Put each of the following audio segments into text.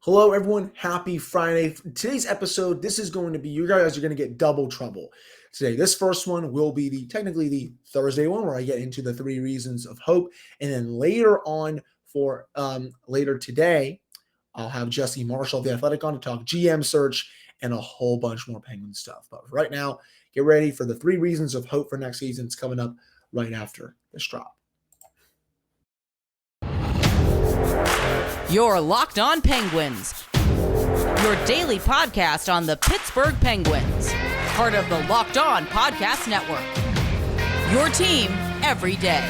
Hello, everyone. Happy Friday. For today's episode, this is going to be, you guys are going to get double trouble today. This first one will be technically the Thursday one where I get into the 3 reasons of hope. And then later on for later today, I'll have Jesse Marshall of The Athletic on to talk GM search and a whole bunch more Penguin stuff. But right now, get ready for the 3 reasons of hope for next season. It's coming up right after this drop. You're Locked On Penguins, your daily podcast on the Pittsburgh Penguins, part of the Locked On Podcast Network, your team every day.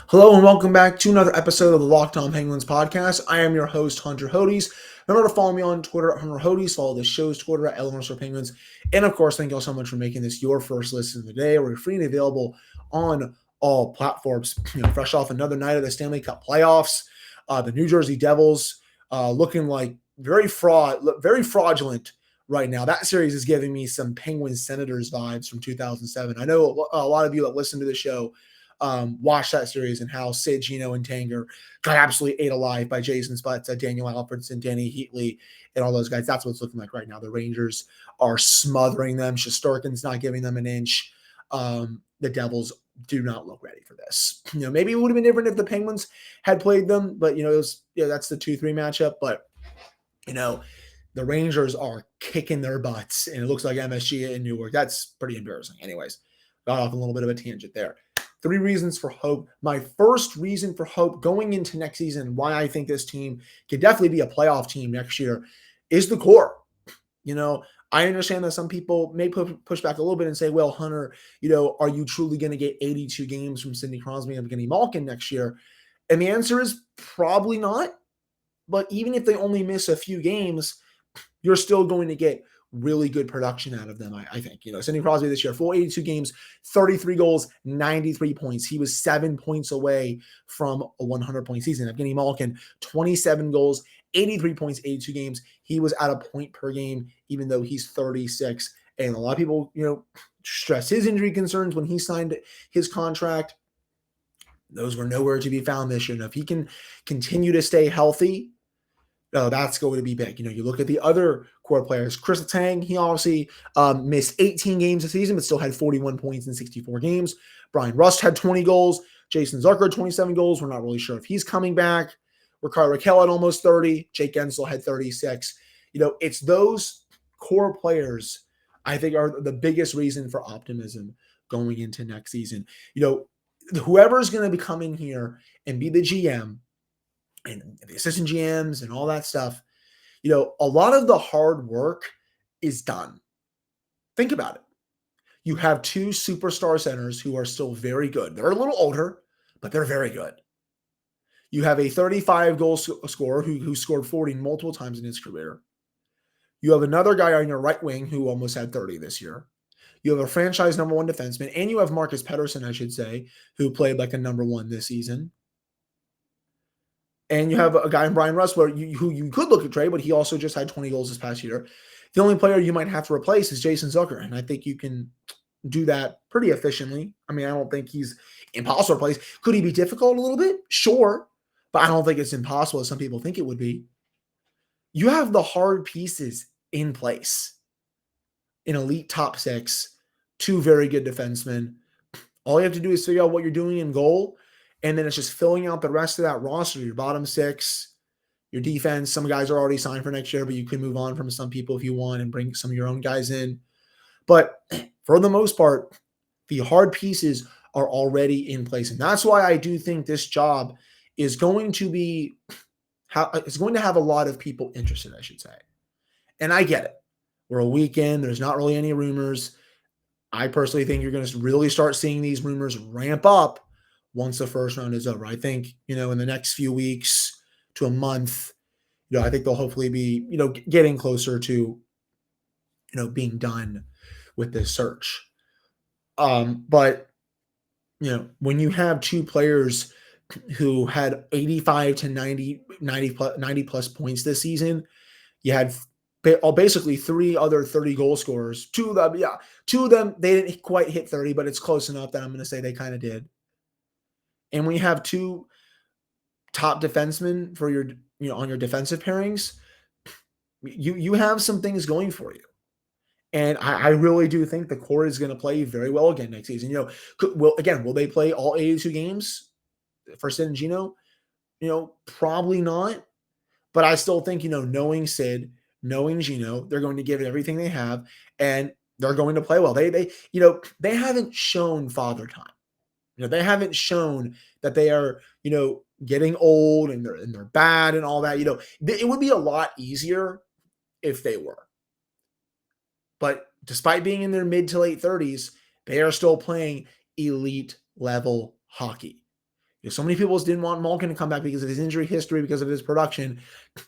Hello and welcome back to another episode of the Locked On Penguins podcast. I am your host, Hunter Hodes. Remember to follow me on Twitter at Hunter Hodes. Follow the show's Twitter at @Penguins. And of course, thank you all so much for making this your first listen of the day. We're free and available on all platforms. Fresh off another night of the Stanley Cup playoffs, the New Jersey Devils looking like very fraudulent right now. That series is giving me some Penguins Senators vibes from 2007. I know a lot of you that listen to the show watch that series and how Sid, Geno, and Tanger got absolutely ate alive by Jason Spezza, Daniel Alfredsson, Danny Heatley, and all those guys. That's what it's looking like right now. The Rangers are smothering them. Shesterkin's not giving them an inch. The Devils do not look ready for this. Maybe it would have been different if the Penguins had played them, but it was that's the 2-3 matchup. But the Rangers are kicking their butts, and it looks like MSG in Newark. That's pretty embarrassing. Anyways, got off a little bit of a tangent there. 3 reasons for hope. My first reason for hope going into next season, why I think this team could definitely be a playoff team next year, is the core. I understand that some people may push back a little bit and say, well, Hunter, are you truly going to get 82 games from Sidney Crosby and Evgeny Malkin next year? And the answer is probably not. But even if they only miss a few games, you're still going to get really good production out of them, I think. Sidney Crosby this year, full 82 games, 33 goals, 93 points. He was 7 points away from a 100-point season. Evgeny Malkin, 27 goals, 83 points, 82 games. He was at a point per game, even though he's 36. And a lot of people, stress his injury concerns when he signed his contract. Those were nowhere to be found this year. Now, if he can continue to stay healthy, that's going to be big. You look at the other core players. Kris Letang, he obviously missed 18 games this season, but still had 41 points in 64 games. Brian Rust had 20 goals. Jason Zucker had 27 goals. We're not really sure if he's coming back. Rickard Rakell had almost 30. Jake Guentzel had 36. It's those core players I think are the biggest reason for optimism going into next season. Whoever's going to be coming here and be the GM, and the assistant GMs and all that stuff, a lot of the hard work is done. Think about it. You have 2 superstar centers who are still very good. They're a little older, but they're very good. You have a 35-goal scorer who scored 40 multiple times in his career. You have another guy on your right wing who almost had 30 this year. You have a franchise number 1 defenseman, and you have Marcus Pettersson, I should say, who played like a number 1 this season. And you have a guy in Brian Rust who you could look at trade, but he also just had 20 goals this past year. The only player you might have to replace is Jason Zucker, and I think you can do that pretty efficiently. I don't think he's impossible to replace. Could he be difficult a little bit? Sure, but I don't think it's impossible as some people think it would be. You have the hard pieces in place. An elite top 6, 2 very good defensemen. All you have to do is figure out what you're doing in goal, and then it's just filling out the rest of that roster, your bottom 6, your defense. Some guys are already signed for next year, but you can move on from some people if you want and bring some of your own guys in. But for the most part, the hard pieces are already in place. And that's why I do think this job is going to have a lot of people interested, I should say. And I get it. We're a weekend. There's not really any rumors. I personally think you're going to really start seeing these rumors ramp up once the first round is over. I think, in the next few weeks to a month, I think they'll hopefully be, getting closer to, being done with this search. But, when you have 2 players who had 85 to 90 plus points this season, you had basically 3 other 30 goal scorers. 2 of them, they didn't quite hit 30, but it's close enough that I'm going to say they kind of did. And when you have 2 top defensemen for your, on your defensive pairings, you have some things going for you. And I really do think the core is going to play very well again next season. Will they play all 82 games for Sid and Geno? Probably not. But I still think, knowing Sid, knowing Geno, they're going to give it everything they have, and they're going to play well. They haven't shown father time. They haven't shown that they are, getting old and they're bad and all that. It would be a lot easier if they were. But despite being in their mid to late 30s, they are still playing elite level hockey. So many people didn't want Malkin to come back because of his injury history, because of his production.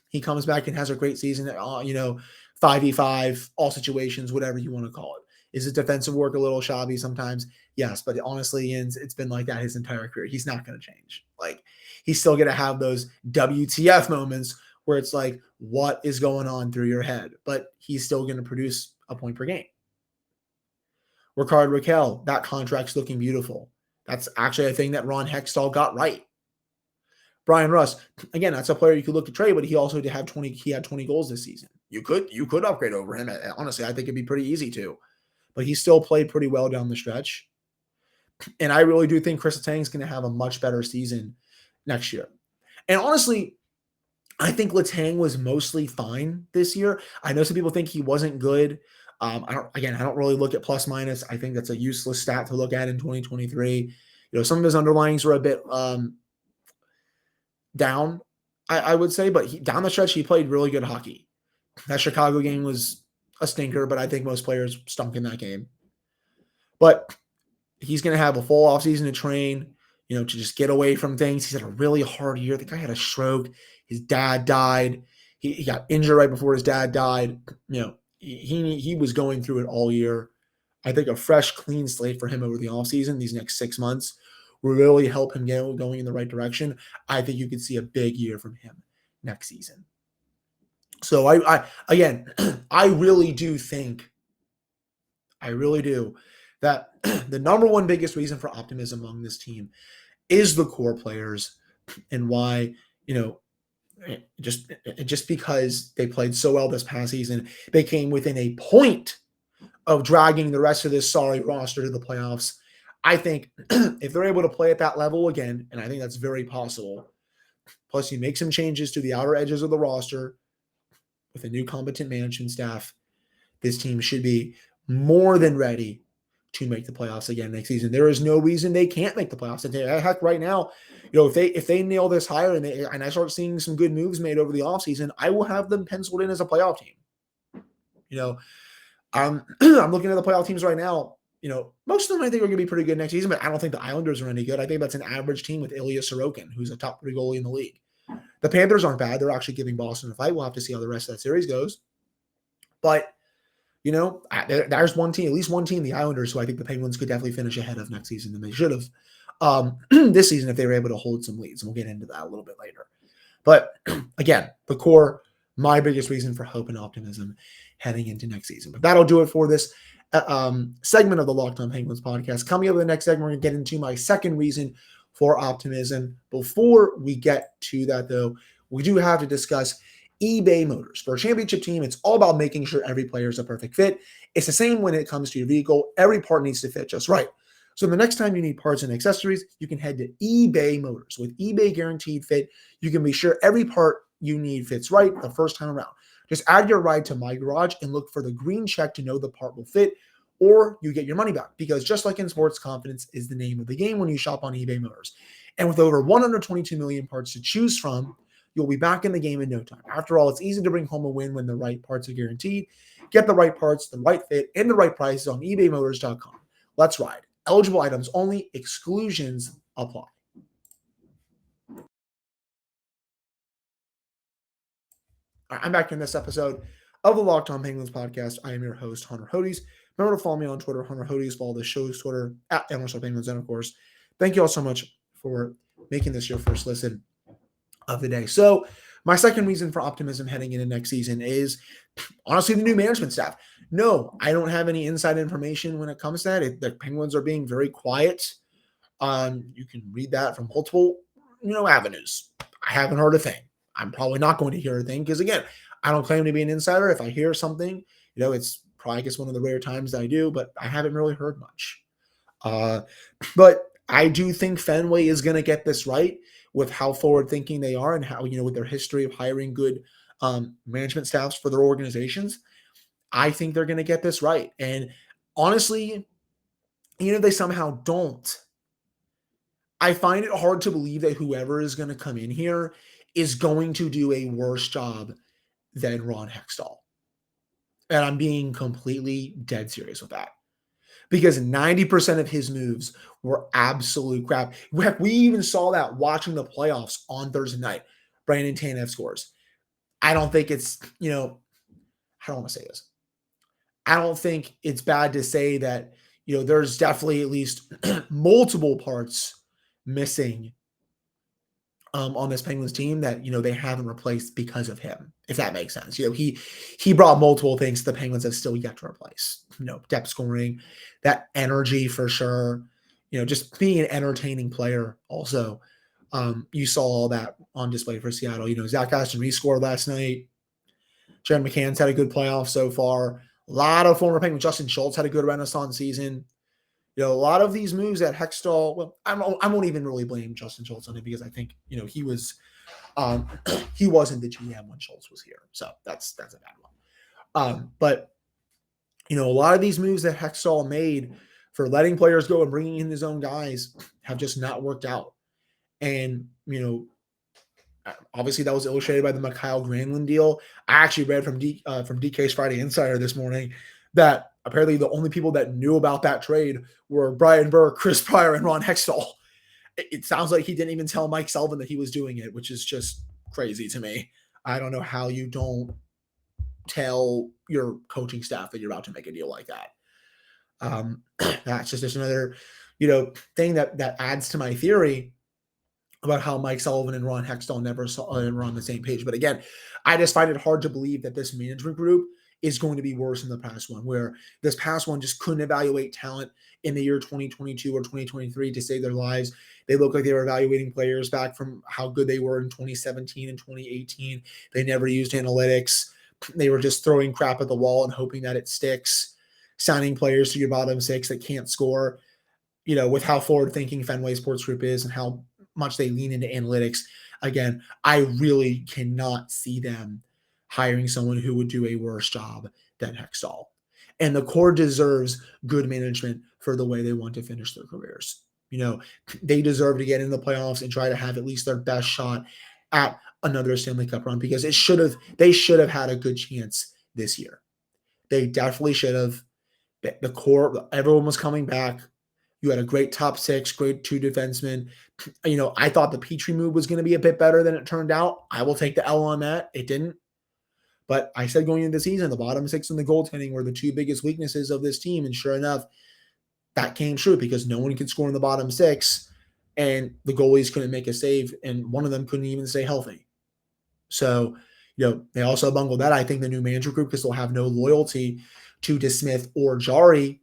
He comes back and has a great season, 5v5, all situations, whatever you want to call it. Is his defensive work a little shabby sometimes? Yes, but honestly, it's been like that his entire career. He's not going to change. He's still going to have those WTF moments where it's like, what is going on through your head? But he's still going to produce a point per game. Rickard Rakell, that contract's looking beautiful. That's actually a thing that Ron Hextall got right. Brian Rust, again, that's a player you could look to trade, but he also had 20 goals this season. You could upgrade over him. Honestly, I think it'd be pretty easy to. But he still played pretty well down the stretch. And I really do think Kris Letang is going to have a much better season next year. And honestly, I think Letang was mostly fine this year. I know some people think he wasn't good. I don't really look at plus minus. I think that's a useless stat to look at in 2023. Some of his underlyings were a bit down, I would say, but down the stretch, he played really good hockey. That Chicago game was a stinker, but I think most players stunk in that game. But he's going to have a full offseason to train, to just get away from things. He's had a really hard year. The guy had a stroke. His dad died. He got injured right before his dad died. He was going through it all year. I think a fresh, clean slate for him over the offseason, these next 6 months, will really help him get going in the right direction. I think you could see a big year from him next season. So I really do that the number one biggest reason for optimism among this team is the core players, and why, just because they played so well this past season, they came within a point of dragging the rest of this sorry roster to the playoffs. I think if they're able to play at that level again, and I think that's very possible, plus you make some changes to the outer edges of the roster with a new competent management staff, this team should be more than ready to make the playoffs again next season. There is no reason they can't make the playoffs. Heck, right now, if they nail this higher and I start seeing some good moves made over the offseason, I will have them penciled in as a playoff team. I'm looking at the playoff teams right now. Most of them I think are going to be pretty good next season, but I don't think the Islanders are any good. I think that's an average team with Ilya Sorokin, who's a top 3 goalie in the league. The Panthers aren't bad. They're actually giving Boston a fight. We'll have to see how the rest of that series goes. But, there's one team, at least one team, the Islanders, who I think the Penguins could definitely finish ahead of next season, and they should have this season if they were able to hold some leads. And we'll get into that a little bit later. But, again, the core, my biggest reason for hope and optimism heading into next season. But that'll do it for this segment of the Locked On Penguins podcast. Coming up in the next segment, we're going to get into my second reason for optimism. Before we get to that, though, we do have to discuss eBay Motors. For a championship team, it's all about making sure every player is a perfect fit. It's the same when it comes to your vehicle. Every part needs to fit just right. So the next time you need parts and accessories, you can head to eBay Motors. With eBay Guaranteed Fit, you can be sure every part you need fits right the first time around. Just add your ride to My Garage and look for the green check to know the part will fit, or you get your money back, because just like in sports, confidence is the name of the game when you shop on eBay Motors. And with over 122 million parts to choose from, you'll be back in the game in no time. After all, it's easy to bring home a win when the right parts are guaranteed. Get the right parts, the right fit, and the right prices on ebaymotors.com. Let's ride. Eligible items only. Exclusions apply. All right, I'm back in this episode of the Locked On Penguins podcast. I am your host, Hunter Hodes. Remember to follow me on Twitter, Hunter Hodes. Follow the show's Twitter at @NorthStar Penguins. And of course, thank you all so much for making this your first listen of the day. So My second reason for optimism heading into next season is honestly the new management staff. No, I don't have any inside information when it comes to that. The Penguins are being very quiet. You can read that from multiple, avenues. I haven't heard a thing. I'm probably not going to hear a thing because, again, I don't claim to be an insider. If I hear something, it's probably, I guess, one of the rare times that I do, but I haven't really heard much. But I do think Fenway is going to get this right with how forward-thinking they are and how, with their history of hiring good management staffs for their organizations. I think they're going to get this right. And honestly, even if they somehow don't, I find it hard to believe that whoever is going to come in here is going to do a worse job than Ron Hextall. And I'm being completely dead serious with that. Because 90% of his moves were absolute crap. We even saw that watching the playoffs on Thursday night. Brandon Tanev scores. I don't think it's, I don't want to say this. I don't think it's bad to say that, there's definitely at least multiple parts missing on this Penguins team that, they haven't replaced because of him, if that makes sense. He brought multiple things the Penguins have still yet to replace. Depth scoring, that energy for sure, just being an entertaining player also. You saw all that on display for Seattle. Zach Aston rescored last night. Jared McCann's had a good playoff so far. A lot of former Penguins. Justin Schultz had a good Renaissance season. A lot of these moves at Hextall, well, I won't even really blame Justin Schultz on it because I think, he was, he wasn't the GM when Schultz was here. So that's a bad one. But, a lot of these moves that Hextall made for letting players go and bringing in his own guys have just not worked out. And, obviously that was illustrated by the Mikhail Granlund deal. I actually read from DK's Friday Insider this morning that apparently the only people that knew about that trade were Brian Burke, Chris Pryor, and Ron Hextall. It sounds like he didn't even tell Mike Sullivan that he was doing it, which is just crazy to me. I don't know how you don't tell your coaching staff that you're about to make a deal like that. That's just another, thing that adds to my theory about how Mike Sullivan and Ron Hextall never were on the same page. But again, I just find it hard to believe that this management group is going to be worse than the past one, where this past one just couldn't evaluate talent in the year 2022 or 2023 to save their lives. They look like they were evaluating players back from how good they were in 2017 and 2018. They never used analytics. They were just throwing crap at the wall and hoping that it sticks, signing players to your bottom six that can't score. With how forward-thinking Fenway Sports Group is and how much they lean into analytics. Again, I really cannot see them hiring someone who would do a worse job than Hextall. And the core deserves good management for the way they want to finish their careers. They deserve to get in the playoffs and try to have at least their best shot at another Stanley Cup run because they should have had a good chance this year. They definitely should have. The core, everyone was coming back. You had a great top six, great two defensemen. I thought the Petrie move was going to be a bit better than it turned out. I will take the L on that. It didn't. But I said going into the season, the bottom six and the goaltending were the two biggest weaknesses of this team. And sure enough, that came true because no one could score in the bottom six and the goalies couldn't make a save. And one of them couldn't even stay healthy. So, they also bungled that. I think the new manager group, because they'll have no loyalty to DeSmith or Jari,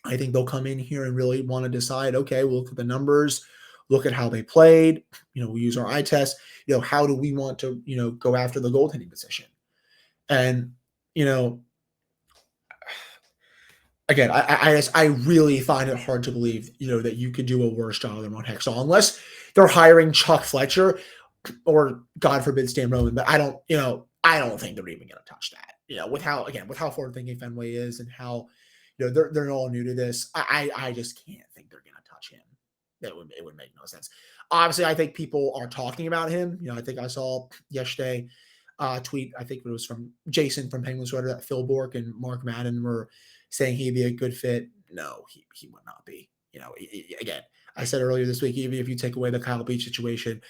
I think they'll come in here and really want to decide, okay, we'll look at the numbers, look at how they played, we'll use our eye test, how do we want to, go after the goaltending position? And, again, I really find it hard to believe, that you could do a worse job than Ron Hextall, unless they're hiring Chuck Fletcher or God forbid Stan Roman, but I don't think they're even going to touch that, with how forward-thinking Fenway is and how, they're all new to this. I just can't think they're going to touch him. It would make no sense. Obviously, I think people are talking about him. I think I saw yesterday tweet, I think it was from Jason from Penguins Twitter, that Phil Bork and Mark Madden were saying he'd be a good fit. No, he would not be. Again, I said earlier this week, even if you take away the Kyle Beach situation,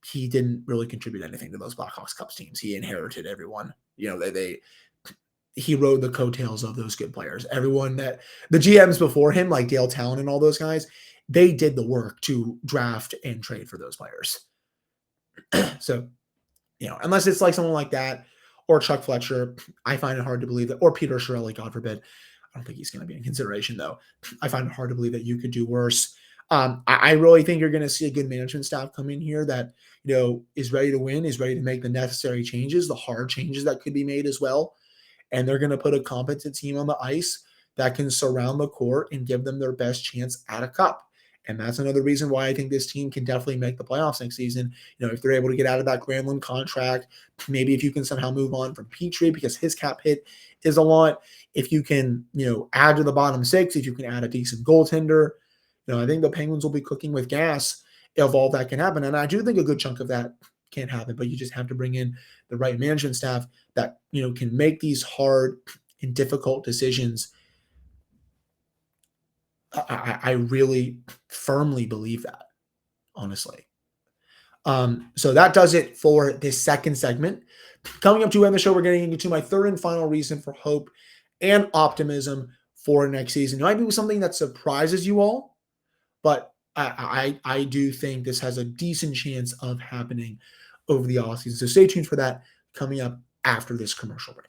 he didn't really contribute anything to those Blackhawks Cups teams. He inherited everyone. He rode the coattails of those good players. Everyone that the GMs before him, like Dale Talon and all those guys, they did the work to draft and trade for those players. So Unless it's like someone like that or Chuck Fletcher, I find it hard to believe that, or Peter Chiarelli, God forbid. I don't think he's going to be in consideration, though. I find it hard to believe that you could do worse. I really think you're going to see a good management staff come in here that, is ready to win, is ready to make the necessary changes, the hard changes that could be made as well. And they're going to put a competent team on the ice that can surround the court and give them their best chance at a cup. And that's another reason why I think this team can definitely make the playoffs next season. If they're able to get out of that Granlund contract, maybe if you can somehow move on from Petrie because his cap hit is a lot. If you can, add to the bottom six, if you can add a decent goaltender, I think the Penguins will be cooking with gas if all that can happen. And I do think a good chunk of that can happen, but you just have to bring in the right management staff that, can make these hard and difficult decisions. I really firmly believe that, honestly. So that does it for this second segment. Coming up to end the show, we're getting into my third and final reason for hope and optimism for next season. It might be something that surprises you all, but I do think this has a decent chance of happening over the offseason. So stay tuned for that coming up after this commercial break.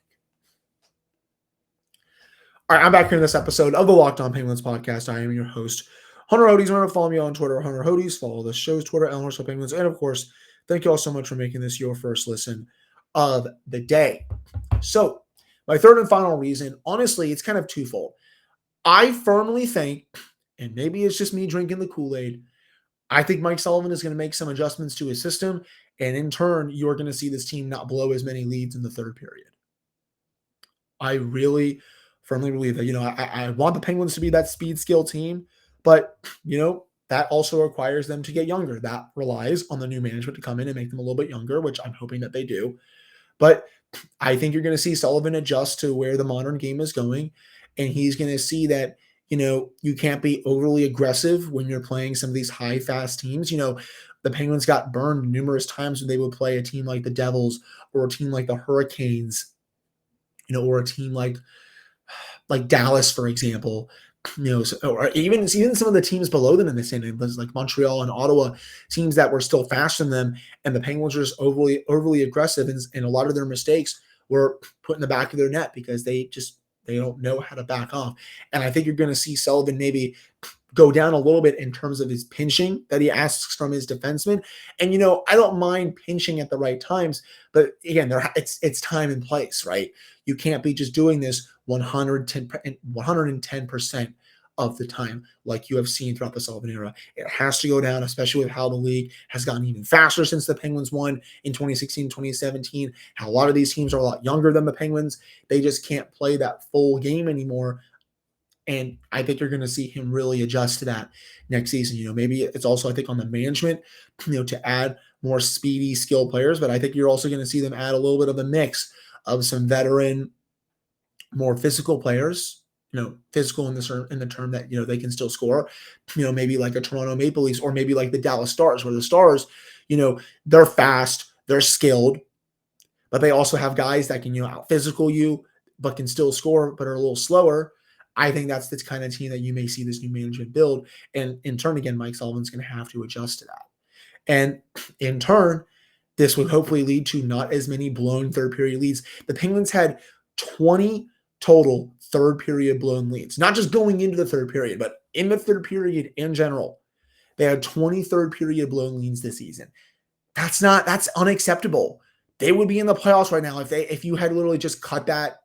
All right, I'm back here in this episode of the Locked On Penguins podcast. I am your host, Hunter Hodes. Remember to follow me on Twitter, Hunter Hodes. Follow the show's Twitter, @Penguins. And of course, thank you all so much for making this your first listen of the day. So, my third and final reason, honestly, it's kind of twofold. I firmly think, and maybe it's just me drinking the Kool-Aid, I think Mike Sullivan is going to make some adjustments to his system, and in turn, you're going to see this team not blow as many leads in the third period. I really firmly believe that. I want the Penguins to be that speed skill team, but, that also requires them to get younger. That relies on the new management to come in and make them a little bit younger, which I'm hoping that they do. But I think you're going to see Sullivan adjust to where the modern game is going, and he's going to see that, you can't be overly aggressive when you're playing some of these high, fast teams. The Penguins got burned numerous times when they would play a team like the Devils or a team like the Hurricanes, or a team like Dallas, for example, or even some of the teams below them in the standings, like Montreal and Ottawa, teams that were still faster than them, and the Penguins were just overly aggressive, and a lot of their mistakes were put in the back of their net because they don't know how to back off. And I think you're going to see Sullivan maybe go down a little bit in terms of his pinching that he asks from his defensemen. And, I don't mind pinching at the right times, but again, it's time and place, right? You can't be just doing this 110% of the time like you have seen throughout the Sullivan era. It has to go down, especially with how the league has gotten even faster since the Penguins won in 2016, 2017, how a lot of these teams are a lot younger than the Penguins. They just can't play that full game anymore. And I think you're going to see him really adjust to that next season. Maybe it's also, I think, on the management, to add more speedy, skilled players. But I think you're also going to see them add a little bit of a mix of some veteran, more physical players, physical in the term that, they can still score, maybe like a Toronto Maple Leafs or maybe like the Dallas Stars, where the Stars, they're fast, they're skilled, but they also have guys that can, out physical you, but can still score, but are a little slower. I think that's the kind of team that you may see this new management build. And in turn, again, Mike Sullivan's going to have to adjust to that. And in turn, this would hopefully lead to not as many blown third period leads. The Penguins had 20 total third period blown leads, not just going into the third period, but in the third period in general. They had 20 third period blown leads this season. That's unacceptable. They would be in the playoffs right now if you had literally just cut that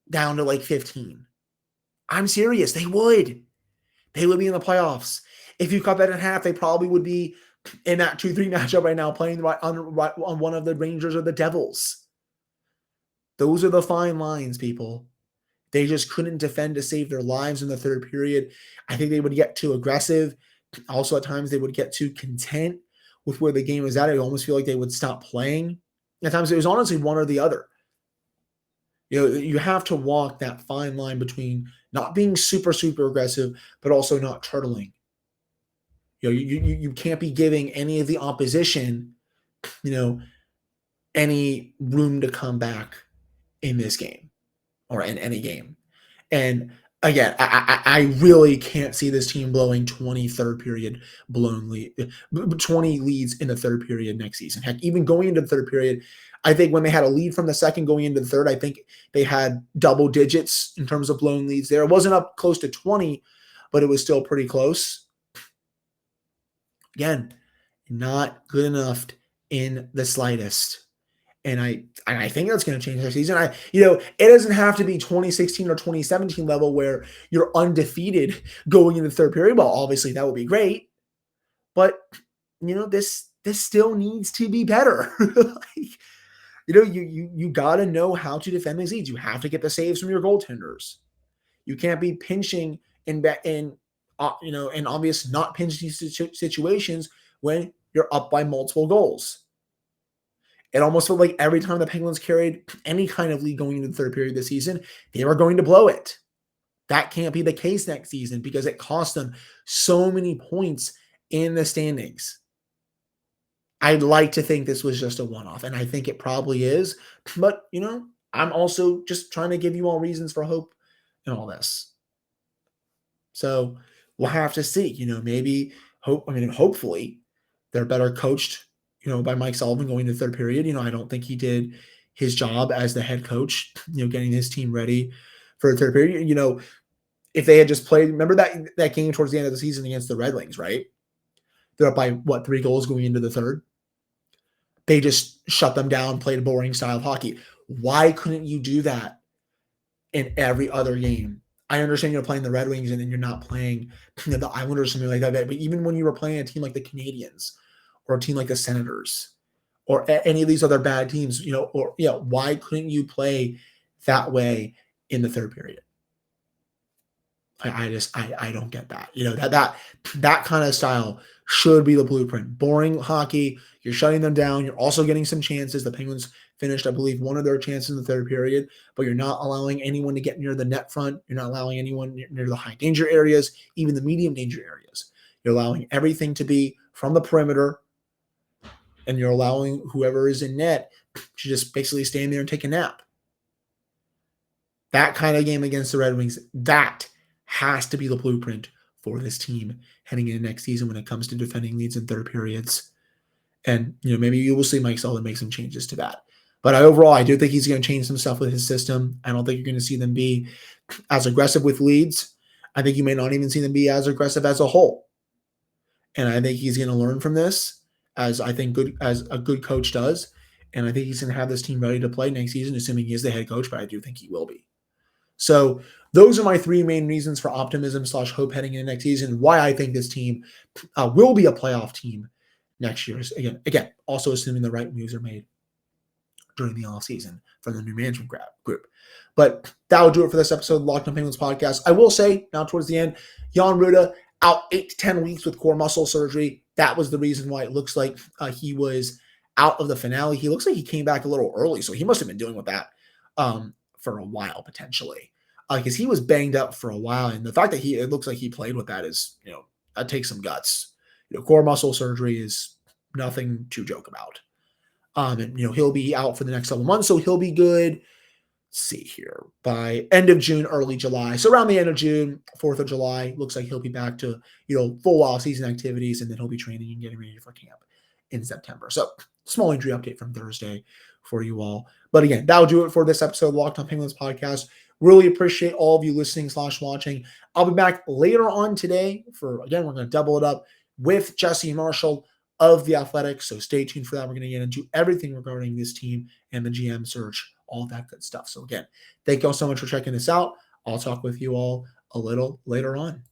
down to like 15. I'm serious. They would be in the playoffs. If you cut that in half, they probably would be in that 2-3 matchup right now, playing on one of the Rangers or the Devils. Those are the fine lines, people. They just couldn't defend to save their lives in the third period. I think they would get too aggressive. Also, at times, they would get too content with where the game was at. I almost feel like they would stop playing. At times, it was honestly one or the other. You have to walk that fine line between not being super, super aggressive, but also not turtling. You can't be giving any of the opposition, any room to come back in this game or in any game. And again, I really can't see this team blowing 20 third period 20 leads in the third period next season. Heck, even going into the third period, I think when they had a lead from the second going into the third, I think they had double digits in terms of blown leads there. It wasn't up close to 20, but it was still pretty close. Again, not good enough in the slightest. And I think that's going to change next season. It doesn't have to be 2016 or 2017 level where you're undefeated going into the third period. Well, obviously that would be great, but this still needs to be better. You got to know how to defend these leads. You have to get the saves from your goaltenders. You can't be pinching in obvious not pinching situations when you're up by multiple goals. It almost felt like every time the Penguins carried any kind of lead going into the third period this season, they were going to blow it. That can't be the case next season because it cost them so many points in the standings. I'd like to think this was just a one-off, and I think it probably is. But, I'm also just trying to give you all reasons for hope in all this. So we'll have to see. Hopefully they're better coached by Mike Sullivan going to the third period. I don't think he did his job as the head coach, getting his team ready for the third period. If they had just played, remember that game towards the end of the season against the Red Wings, right? They're up by 3 goals going into the third. They just shut them down, played a boring style of hockey. Why couldn't you do that in every other game? I understand you're playing the Red Wings and then you're not playing the Islanders or something like that. But even when you were playing a team like the Canadiens, or a team like the Senators, or any of these other bad teams, why couldn't you play that way in the third period? I don't get that. That kind of style should be the blueprint. Boring hockey. You're shutting them down. You're also getting some chances. The Penguins finished, I believe, one of their chances in the third period, but you're not allowing anyone to get near the net front. You're not allowing anyone near the high danger areas, even the medium danger areas. You're allowing everything to be from the perimeter, and you're allowing whoever is in net to just basically stand there and take a nap. That kind of game against the Red Wings, that has to be the blueprint for this team heading into next season when it comes to defending leads in third periods. And, maybe you will see Mike Sullivan make some changes to that. But overall, I do think he's going to change some stuff with his system. I don't think you're going to see them be as aggressive with leads. I think you may not even see them be as aggressive as a whole. And I think he's going to learn from this, as a good coach does. And I think he's going to have this team ready to play next season, assuming he is the head coach, but I do think he will be. So those are my 3 main reasons for optimism / hope heading into next season, why I think this team will be a playoff team next year. Again, also assuming the right moves are made during the offseason for the new management group. But that will do it for this episode of the Locked On Penguins podcast. I will say, now towards the end, Jan Rutta out 8 to 10 weeks with core muscle surgery. That was the reason why it looks like he was out of the finale. He looks like he came back a little early, so he must have been dealing with that for a while, potentially. Because he was banged up for a while, and the fact that it looks like he played with that is, that takes some guts. Core muscle surgery is nothing to joke about. And he'll be out for the next couple months, so he'll be good. Let's see here, by end of June, early July. So around the end of June, 4th of July, looks like he'll be back to full off-season activities, and then he'll be training and getting ready for camp in September. So small injury update from Thursday for you all. But again, that'll do it for this episode of Locked On Penguins podcast. Really appreciate all of you listening / watching. I'll be back later on today we're going to double it up with Jesse Marshall of The Athletic. So stay tuned for that. We're going to get into everything regarding this team and the GM search, all that good stuff. So again, thank you all so much for checking this out. I'll talk with you all a little later on.